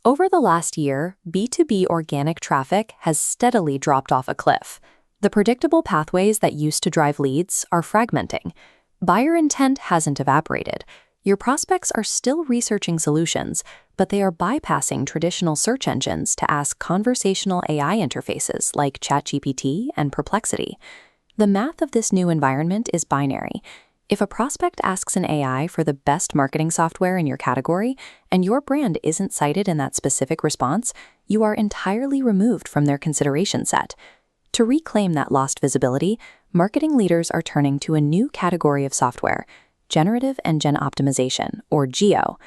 Over the last year, B2B organic traffic has steadily dropped off a cliff. The predictable pathways that used to drive leads are fragmenting. Buyer intent hasn't evaporated. Your prospects are still researching solutions, but they are bypassing traditional search engines to ask conversational AI interfaces like ChatGPT and Perplexity. The math of this new environment is binary. If a prospect asks an AI for the best marketing software in your category, and your brand isn't cited in that specific response, you are entirely removed from their consideration set. To reclaim that lost visibility, marketing leaders are turning to a new category of software, Generative Engine Optimization, or GEO.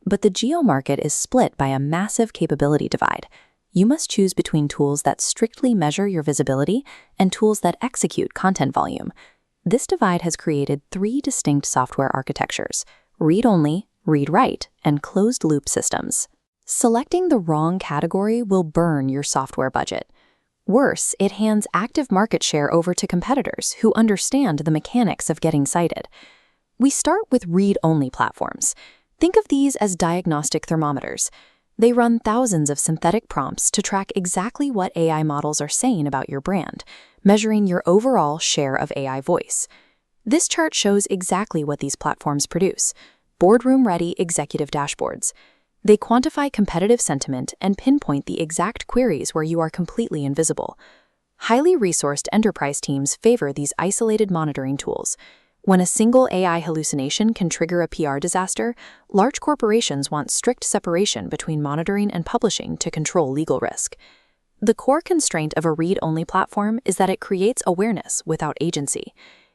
But the GEO market is split by a massive capability divide. You must choose between tools that strictly measure your visibility and tools that execute content volume. This divide has created three distinct software architectures: read-only, read-write, and closed-loop systems. Selecting the wrong category will burn your software budget. Worse, it hands active market share over to competitors who understand the mechanics of getting cited. We start with read-only platforms. Think of these as diagnostic thermometers. They run thousands of synthetic prompts to track exactly what AI models are saying about your brand, measuring your overall share of AI voice. This chart shows exactly what these platforms produce: boardroom-ready executive dashboards. They quantify competitive sentiment and pinpoint the exact queries where you are completely invisible. Highly resourced enterprise teams favor these isolated monitoring tools. When a single AI hallucination can trigger a PR disaster, large corporations want strict separation between monitoring and publishing to control legal risk. The core constraint of a read-only platform is that it creates awareness without agency.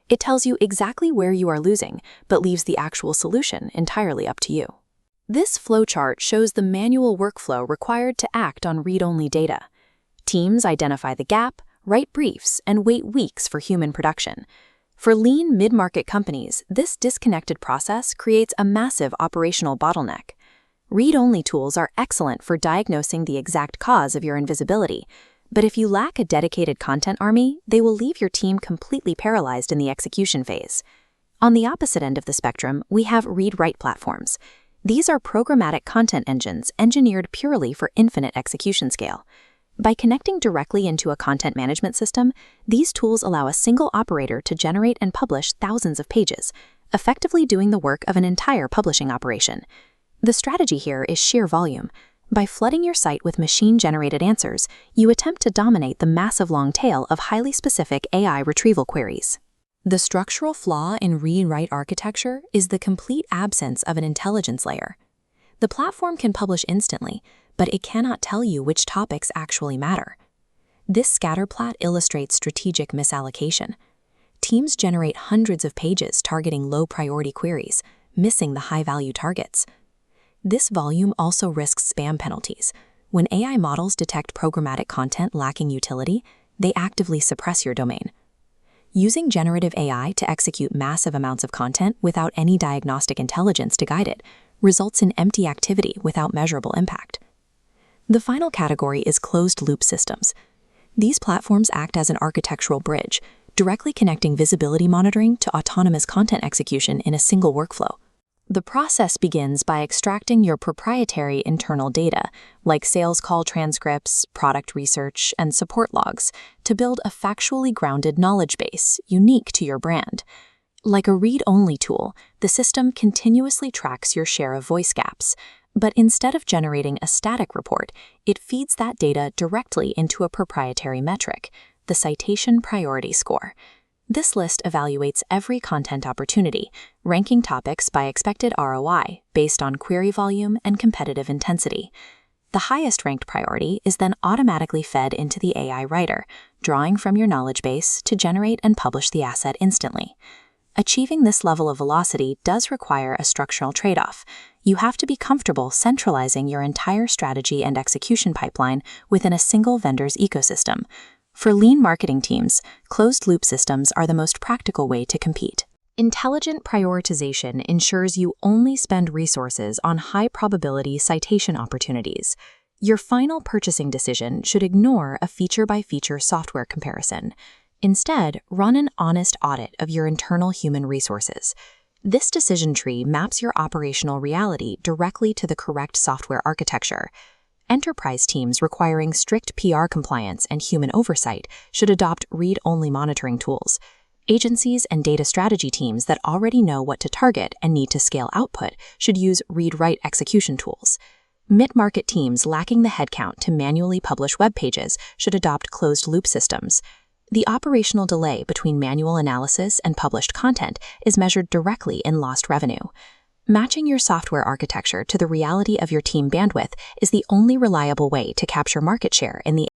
It tells you exactly where you are losing, but leaves the actual solution entirely up to you. This flowchart shows the manual workflow required to act on read-only data. Teams identify the gap, write briefs, and wait weeks for human production. For lean mid-market companies, this disconnected process creates a massive operational bottleneck. Read-only tools are excellent for diagnosing the exact cause of your invisibility, but if you lack a dedicated content army, they will leave your team completely paralyzed in the execution phase. On the opposite end of the spectrum, we have read-write platforms. These are programmatic content engines engineered purely for infinite execution scale. By connecting directly into a content management system, these tools allow a single operator to generate and publish thousands of pages, effectively doing the work of an entire publishing operation. The strategy here is sheer volume. By flooding your site with machine-generated answers, you attempt to dominate the massive long tail of highly specific AI retrieval queries. The structural flaw in read-write architecture is the complete absence of an intelligence layer. The platform can publish instantly, but it cannot tell you which topics actually matter. This scatterplot illustrates strategic misallocation. Teams generate hundreds of pages targeting low-priority queries, missing the high-value targets. This volume also risks spam penalties. When AI models detect programmatic content lacking utility, they actively suppress your domain. Using generative AI to execute massive amounts of content without any diagnostic intelligence to guide it results in empty activity without measurable impact. The final category is closed-loop systems. These platforms act as an architectural bridge, directly connecting visibility monitoring to autonomous content execution in a single workflow. The process begins by extracting your proprietary internal data, like sales call transcripts, product research, and support logs, to build a factually grounded knowledge base unique to your brand. Like a read-only tool, the system continuously tracks your share of voice gaps, but instead of generating a static report, it feeds that data directly into a proprietary metric, the citation priority score. This list evaluates every content opportunity, ranking topics by expected ROI based on query volume and competitive intensity. The highest ranked priority is then automatically fed into the AI writer, drawing from your knowledge base to generate and publish the asset instantly. Achieving this level of velocity does require a structural trade-off. You have to be comfortable centralizing your entire strategy and execution pipeline within a single vendor's ecosystem. For lean marketing teams, closed-loop systems are the most practical way to compete. Intelligent prioritization ensures you only spend resources on high-probability citation opportunities. Your final purchasing decision should ignore a feature-by-feature software comparison. Instead, run an honest audit of your internal human resources. This decision tree maps your operational reality directly to the correct software architecture. Enterprise teams requiring strict PR compliance and human oversight should adopt read-only monitoring tools. Agencies and data strategy teams that already know what to target and need to scale output should use read-write execution tools. Mid-market teams lacking the headcount to manually publish web pages should adopt closed-loop systems. The operational delay between manual analysis and published content is measured directly in lost revenue. Matching your software architecture to the reality of your team bandwidth is the only reliable way to capture market share in the